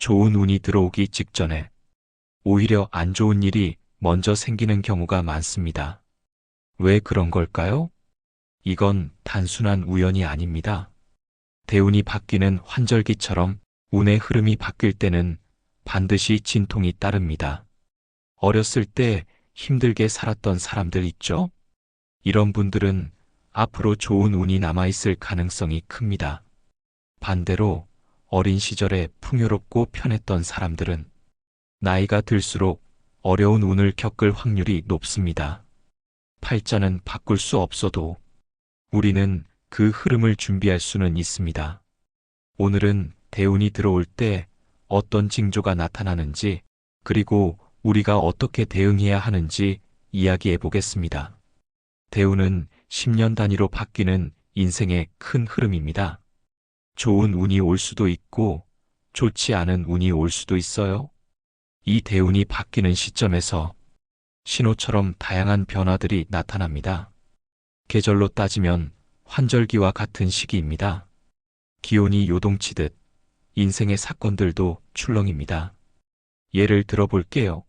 좋은 운이 들어오기 직전에 오히려 안 좋은 일이 먼저 생기는 경우가 많습니다. 왜 그런 걸까요? 이건 단순한 우연이 아닙니다. 대운이 바뀌는 환절기처럼 운의 흐름이 바뀔 때는 반드시 진통이 따릅니다. 어렸을 때 힘들게 살았던 사람들 있죠? 이런 분들은 앞으로 좋은 운이 남아있을 가능성이 큽니다. 반대로 어린 시절에 풍요롭고 편했던 사람들은 나이가 들수록 어려운 운을 겪을 확률이 높습니다. 팔자는 바꿀 수 없어도 우리는 그 흐름을 준비할 수는 있습니다. 오늘은 대운이 들어올 때 어떤 징조가 나타나는지, 그리고 우리가 어떻게 대응해야 하는지 이야기해 보겠습니다. 대운은 10년 단위로 바뀌는 인생의 큰 흐름입니다. 좋은 운이 올 수도 있고 좋지 않은 운이 올 수도 있어요. 이 대운이 바뀌는 시점에서 신호처럼 다양한 변화들이 나타납니다. 계절로 따지면 환절기와 같은 시기입니다. 기온이 요동치듯 인생의 사건들도 출렁입니다. 예를 들어 볼게요.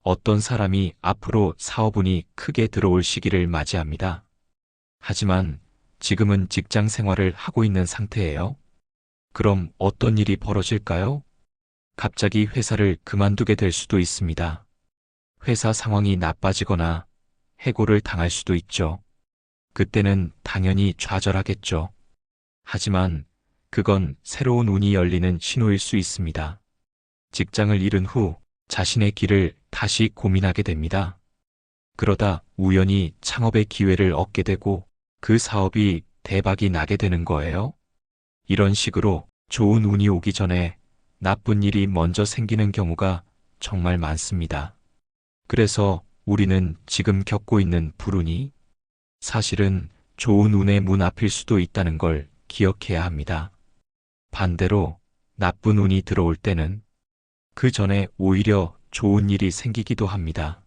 어떤 사람이 앞으로 사업운이 크게 들어올 시기를 맞이합니다. 하지만 지금은 직장 생활을 하고 있는 상태예요. 그럼 어떤 일이 벌어질까요? 갑자기 회사를 그만두게 될 수도 있습니다. 회사 상황이 나빠지거나 해고를 당할 수도 있죠. 그때는 당연히 좌절하겠죠. 하지만 그건 새로운 운이 열리는 신호일 수 있습니다. 직장을 잃은 후 자신의 길을 다시 고민하게 됩니다. 그러다 우연히 창업의 기회를 얻게 되고 그 사업이 대박이 나게 되는 거예요. 이런 식으로 좋은 운이 오기 전에 나쁜 일이 먼저 생기는 경우가 정말 많습니다. 그래서 우리는 지금 겪고 있는 불운이 사실은 좋은 운의 문 앞일 수도 있다는 걸 기억해야 합니다. 반대로 나쁜 운이 들어올 때는 그 전에 오히려 좋은 일이 생기기도 합니다.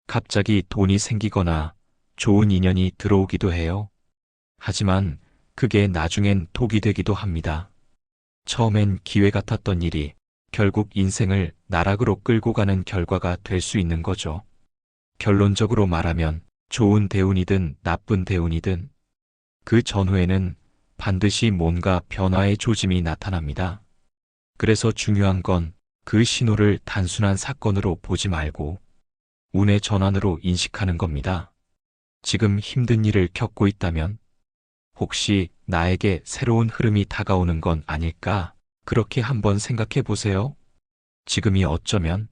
갑자기 돈이 생기거나 좋은 인연이 들어오기도 해요. 하지만 그게 나중엔 독이 되기도 합니다. 처음엔 기회 같았던 일이 결국 인생을 나락으로 끌고 가는 결과가 될 수 있는 거죠. 결론적으로 말하면 좋은 대운이든 나쁜 대운이든 그 전후에는 반드시 뭔가 변화의 조짐이 나타납니다. 그래서 중요한 건 그 신호를 단순한 사건으로 보지 말고 운의 전환으로 인식하는 겁니다. 지금 힘든 일을 겪고 있다면 혹시 나에게 새로운 흐름이 다가오는 건 아닐까? 그렇게 한번 생각해 보세요. 지금이 어쩌면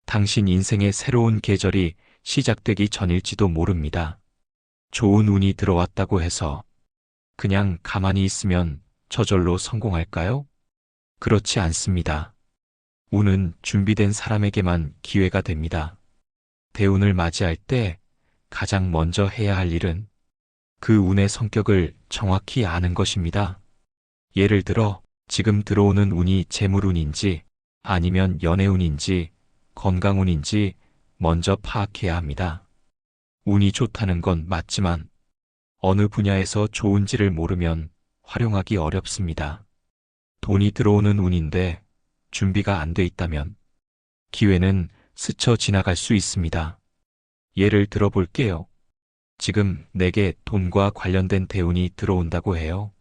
당신 인생의 새로운 계절이 시작되기 전일지도 모릅니다. 좋은 운이 들어왔다고 해서 그냥 가만히 있으면 저절로 성공할까요? 그렇지 않습니다. 운은 준비된 사람에게만 기회가 됩니다. 대운을 맞이할 때 가장 먼저 해야 할 일은 그 운의 성격을 정확히 아는 것입니다. 예를 들어 지금 들어오는 운이 재물운인지 아니면 연애운인지 건강운인지 먼저 파악해야 합니다. 운이 좋다는 건 맞지만 어느 분야에서 좋은지를 모르면 활용하기 어렵습니다. 돈이 들어오는 운인데 준비가 안 돼 있다면 기회는 스쳐 지나갈 수 있습니다. 예를 들어 볼게요. 지금 내게 돈과 관련된 대운이 들어온다고 해요.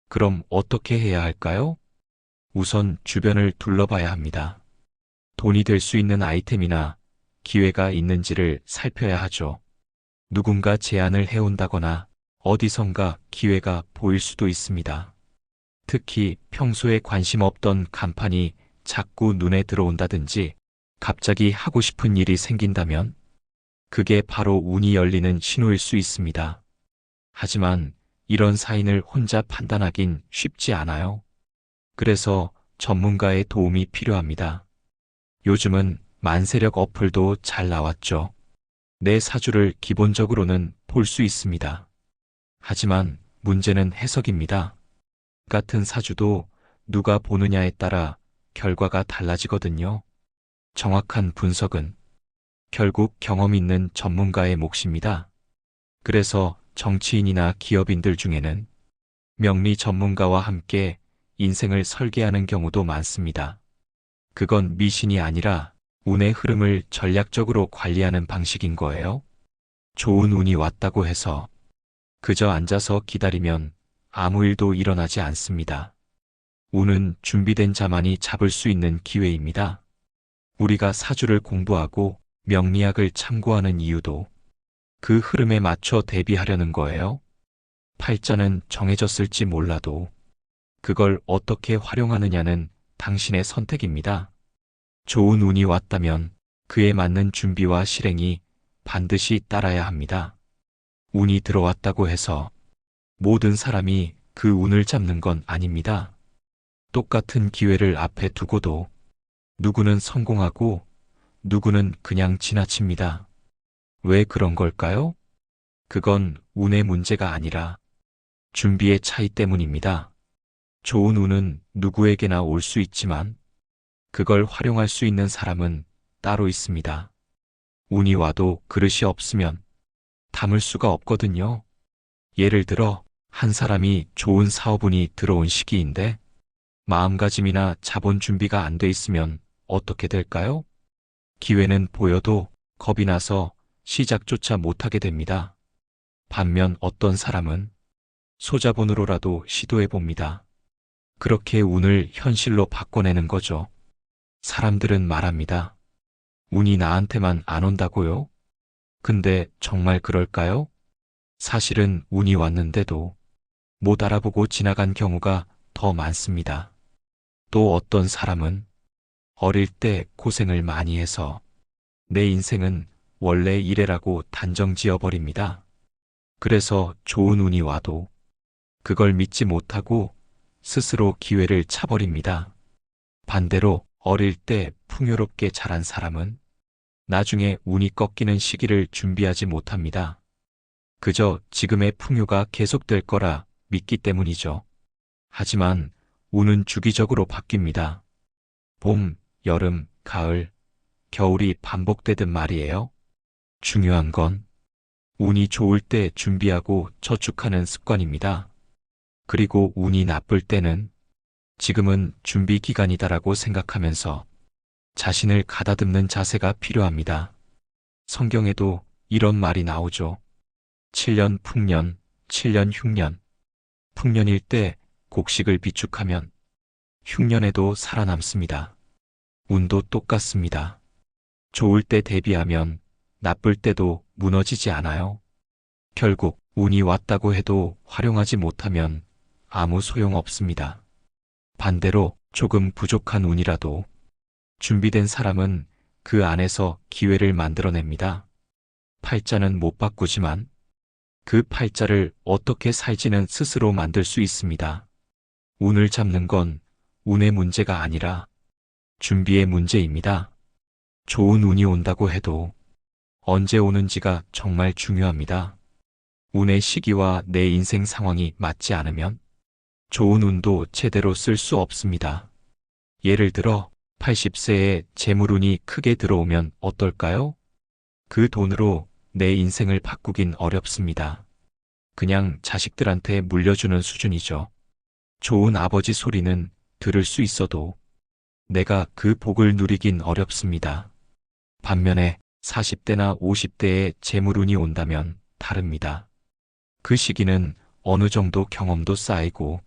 그럼 어떻게 해야 할까요? 우선 주변을 둘러봐야 합니다. 돈이 될 수 있는 아이템이나 기회가 있는지를 살펴야 하죠. 누군가 제안을 해온다거나 어디선가 기회가 보일 수도 있습니다. 특히 평소에 관심 없던 간판이 자꾸 눈에 들어온다든지 갑자기 하고 싶은 일이 생긴다면 그게 바로 운이 열리는 신호일 수 있습니다. 하지만 이런 사인을 혼자 판단하긴 쉽지 않아요. 그래서 전문가의 도움이 필요합니다. 요즘은 만세력 어플도 잘 나왔죠. 내 사주를 기본적으로는 볼 수 있습니다. 하지만 문제는 해석입니다. 같은 사주도 누가 보느냐에 따라 결과가 달라지거든요. 정확한 분석은 결국 경험 있는 전문가의 몫입니다. 그래서 정치인이나 기업인들 중에는 명리 전문가와 함께 인생을 설계하는 경우도 많습니다. 그건 미신이 아니라 운의 흐름을 전략적으로 관리하는 방식인 거예요. 좋은 운이 왔다고 해서 그저 앉아서 기다리면 아무 일도 일어나지 않습니다. 운은 준비된 자만이 잡을 수 있는 기회입니다. 우리가 사주를 공부하고 명리학을 참고하는 이유도 그 흐름에 맞춰 대비하려는 거예요. 팔자는 정해졌을지 몰라도 그걸 어떻게 활용하느냐는 당신의 선택입니다. 좋은 운이 왔다면 그에 맞는 준비와 실행이 반드시 따라야 합니다. 운이 들어왔다고 해서 모든 사람이 그 운을 잡는 건 아닙니다. 똑같은 기회를 앞에 두고도 누구는 성공하고 누구는 그냥 지나칩니다. 왜 그런 걸까요? 그건 운의 문제가 아니라 준비의 차이 때문입니다. 좋은 운은 누구에게나 올 수 있지만 그걸 활용할 수 있는 사람은 따로 있습니다. 운이 와도 그릇이 없으면 담을 수가 없거든요. 예를 들어 한 사람이 좋은 사업운이 들어온 시기인데 마음가짐이나 자본 준비가 안 돼 있으면 어떻게 될까요? 기회는 보여도 겁이 나서 시작조차 못하게 됩니다. 반면 어떤 사람은 소자본으로라도 시도해 봅니다. 그렇게 운을 현실로 바꿔내는 거죠. 사람들은 말합니다. 운이 나한테만 안 온다고요? 근데 정말 그럴까요? 사실은 운이 왔는데도 못 알아보고 지나간 경우가 더 많습니다. 또 어떤 사람은 어릴 때 고생을 많이 해서 내 인생은 원래 이래라고 단정 지어버립니다. 그래서 좋은 운이 와도 그걸 믿지 못하고 스스로 기회를 차버립니다. 반대로 어릴 때 풍요롭게 자란 사람은 나중에 운이 꺾이는 시기를 준비하지 못합니다. 그저 지금의 풍요가 계속될 거라 믿기 때문이죠. 하지만 운은 주기적으로 바뀝니다. 봄, 여름, 가을, 겨울이 반복되듯 말이에요. 중요한 건 운이 좋을 때 준비하고 저축하는 습관입니다. 그리고 운이 나쁠 때는 지금은 준비 기간이다라고 생각하면서 자신을 가다듬는 자세가 필요합니다. 성경에도 이런 말이 나오죠. 7년 풍년, 7년 흉년. 풍년일 때 곡식을 비축하면 흉년에도 살아남습니다. 운도 똑같습니다. 좋을 때 대비하면 나쁠 때도 무너지지 않아요. 결국 운이 왔다고 해도 활용하지 못하면 아무 소용 없습니다. 반대로 조금 부족한 운이라도 준비된 사람은 그 안에서 기회를 만들어냅니다. 팔자는 못 바꾸지만 그 팔자를 어떻게 살지는 스스로 만들 수 있습니다. 운을 잡는 건 운의 문제가 아니라 준비의 문제입니다. 좋은 운이 온다고 해도 언제 오는지가 정말 중요합니다. 운의 시기와 내 인생 상황이 맞지 않으면 좋은 운도 제대로 쓸 수 없습니다. 예를 들어 80세에 재물운이 크게 들어오면 어떨까요? 그 돈으로 내 인생을 바꾸긴 어렵습니다. 그냥 자식들한테 물려주는 수준이죠. 좋은 아버지 소리는 들을 수 있어도 내가 그 복을 누리긴 어렵습니다. 반면에 40대나 50대에 재물운이 온다면 다릅니다. 그 시기는 어느 정도 경험도 쌓이고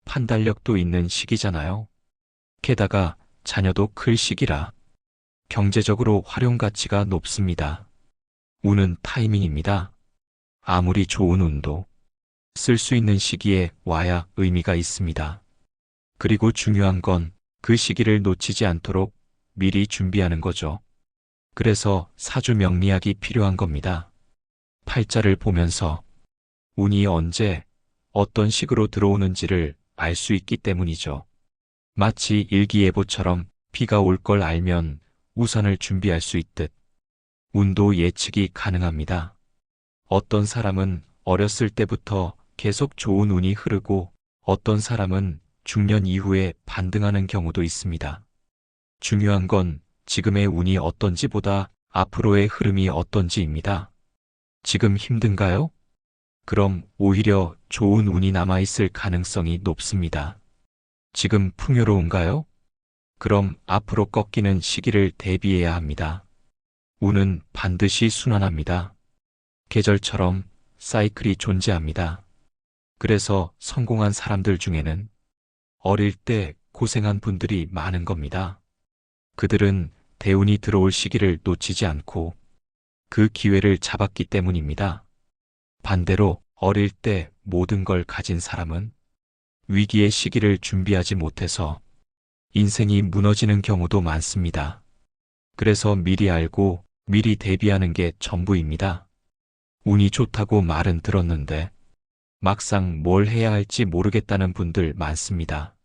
판단력도 있는 시기잖아요. 게다가 자녀도 클 시기라 경제적으로 활용 가치가 높습니다. 운은 타이밍입니다. 아무리 좋은 운도 쓸 수 있는 시기에 와야 의미가 있습니다. 그리고 중요한 건 그 시기를 놓치지 않도록 미리 준비하는 거죠. 그래서 사주 명리학이 필요한 겁니다. 팔자를 보면서 운이 언제 어떤 식으로 들어오는지를 알 수 있기 때문이죠. 마치 일기예보처럼 비가 올 걸 알면 우산을 준비할 수 있듯 운도 예측이 가능합니다. 어떤 사람은 어렸을 때부터 계속 좋은 운이 흐르고 어떤 사람은 중년 이후에 반등하는 경우도 있습니다. 중요한 건 지금의 운이 어떤지보다 앞으로의 흐름이 어떤지입니다. 지금 힘든가요? 그럼 오히려 좋은 운이 남아있을 가능성이 높습니다. 지금 풍요로운가요? 그럼 앞으로 꺾이는 시기를 대비해야 합니다. 운은 반드시 순환합니다. 계절처럼 사이클이 존재합니다. 그래서 성공한 사람들 중에는 어릴 때 고생한 분들이 많은 겁니다. 그들은 대운이 들어올 시기를 놓치지 않고 그 기회를 잡았기 때문입니다. 반대로 어릴 때 모든 걸 가진 사람은 위기의 시기를 준비하지 못해서 인생이 무너지는 경우도 많습니다. 그래서 미리 알고 미리 대비하는 게 전부입니다. 운이 좋다고 말은 들었는데 막상 뭘 해야 할지 모르겠다는 분들 많습니다.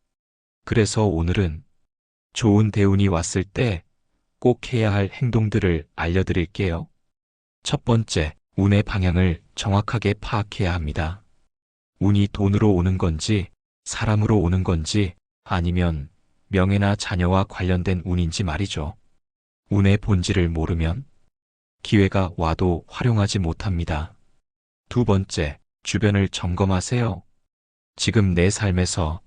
그래서 오늘은 좋은 대운이 왔을 때 꼭 해야 할 행동들을 알려드릴게요. 첫 번째, 운의 방향을 정확하게 파악해야 합니다. 운이 돈으로 오는 건지, 사람으로 오는 건지, 아니면 명예나 자녀와 관련된 운인지 말이죠. 운의 본질을 모르면 기회가 와도 활용하지 못합니다. 두 번째, 주변을 점검하세요. 지금 내 삶에서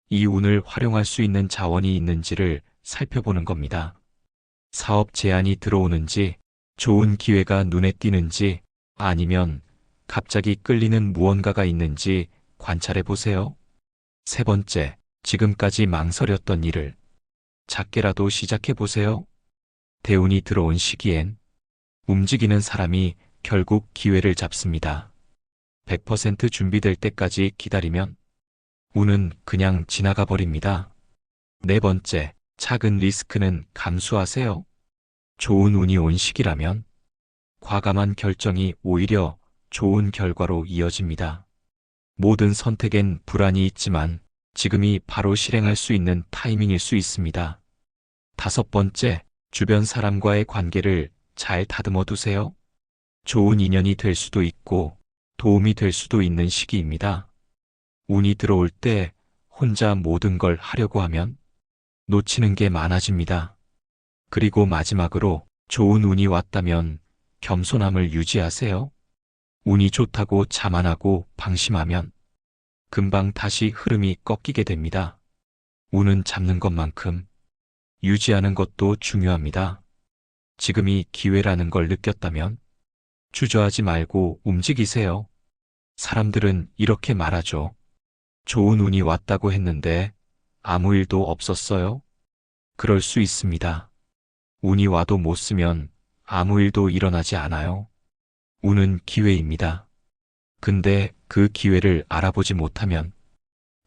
이 운을 활용할 수 있는 자원이 있는지를 살펴보는 겁니다. 사업 제안이 들어오는지, 좋은 기회가 눈에 띄는지, 아니면 갑자기 끌리는 무언가가 있는지 관찰해 보세요. 세 번째, 지금까지 망설였던 일을 작게라도 시작해 보세요. 대운이 들어온 시기엔 움직이는 사람이 결국 기회를 잡습니다. 100% 준비될 때까지 기다리면 운은 그냥 지나가 버립니다. 네 번째, 작은 리스크는 감수하세요. 좋은 운이 온 시기라면 과감한 결정이 오히려 좋은 결과로 이어집니다. 모든 선택엔 불안이 있지만 지금이 바로 실행할 수 있는 타이밍일 수 있습니다. 다섯 번째, 주변 사람과의 관계를 잘 다듬어 두세요. 좋은 인연이 될 수도 있고 도움이 될 수도 있는 시기입니다. 운이 들어올 때 혼자 모든 걸 하려고 하면 놓치는 게 많아집니다. 그리고 마지막으로 좋은 운이 왔다면 겸손함을 유지하세요. 운이 좋다고 자만하고 방심하면 금방 다시 흐름이 꺾이게 됩니다. 운은 잡는 것만큼 유지하는 것도 중요합니다. 지금이 기회라는 걸 느꼈다면 주저하지 말고 움직이세요. 사람들은 이렇게 말하죠. 좋은 운이 왔다고 했는데 아무 일도 없었어요. 그럴 수 있습니다. 운이 와도 못 쓰면 아무 일도 일어나지 않아요. 운은 기회입니다. 근데 그 기회를 알아보지 못하면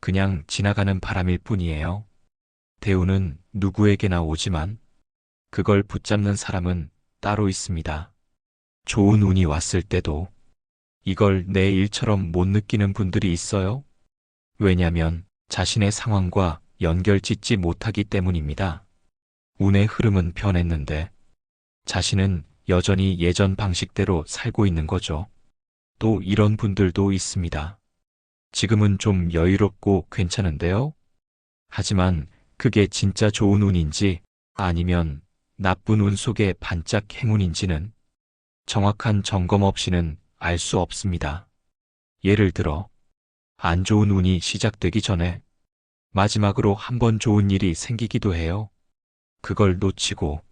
그냥 지나가는 바람일 뿐이에요. 대운은 누구에게나 오지만 그걸 붙잡는 사람은 따로 있습니다. 좋은 운이 왔을 때도 이걸 내 일처럼 못 느끼는 분들이 있어요. 왜냐면 자신의 상황과 연결 짓지 못하기 때문입니다. 운의 흐름은 변했는데 자신은 여전히 예전 방식대로 살고 있는 거죠. 또 이런 분들도 있습니다. 지금은 좀 여유롭고 괜찮은데요? 하지만 그게 진짜 좋은 운인지 아니면 나쁜 운 속의 반짝 행운인지는 정확한 점검 없이는 알 수 없습니다. 예를 들어 안 좋은 운이 시작되기 전에 마지막으로 한번 좋은 일이 생기기도 해요. 그걸 놓치고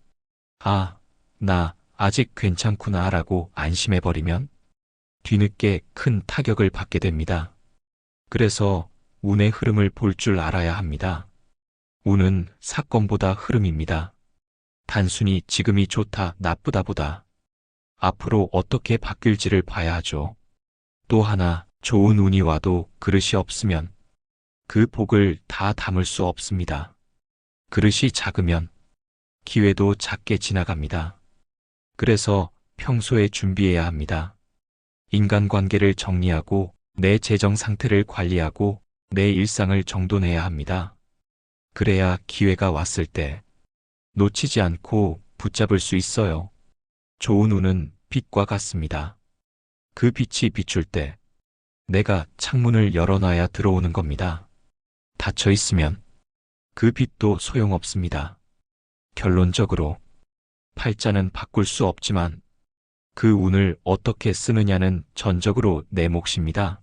아, 나 아직 괜찮구나 라고 안심해버리면 뒤늦게 큰 타격을 받게 됩니다. 그래서 운의 흐름을 볼 줄 알아야 합니다. 운은 사건보다 흐름입니다. 단순히 지금이 좋다, 나쁘다보다 앞으로 어떻게 바뀔지를 봐야 하죠. 또 하나, 좋은 운이 와도 그릇이 없으면 그 복을 다 담을 수 없습니다. 그릇이 작으면 기회도 작게 지나갑니다. 그래서 평소에 준비해야 합니다. 인간관계를 정리하고 내 재정 상태를 관리하고 내 일상을 정돈해야 합니다. 그래야 기회가 왔을 때 놓치지 않고 붙잡을 수 있어요. 좋은 운은 빛과 같습니다. 그 빛이 비출 때 내가 창문을 열어놔야 들어오는 겁니다. 닫혀 있으면 그 빛도 소용없습니다. 결론적으로 팔자는 바꿀 수 없지만 그 운을 어떻게 쓰느냐는 전적으로 내 몫입니다.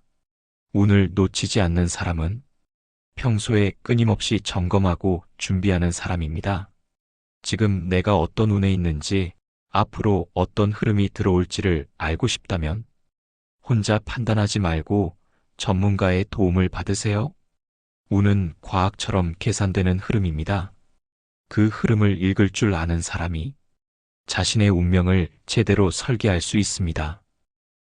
운을 놓치지 않는 사람은 평소에 끊임없이 점검하고 준비하는 사람입니다. 지금 내가 어떤 운에 있는지, 앞으로 어떤 흐름이 들어올지를 알고 싶다면 혼자 판단하지 말고 전문가의 도움을 받으세요. 운은 과학처럼 계산되는 흐름입니다. 그 흐름을 읽을 줄 아는 사람이 자신의 운명을 제대로 설계할 수 있습니다.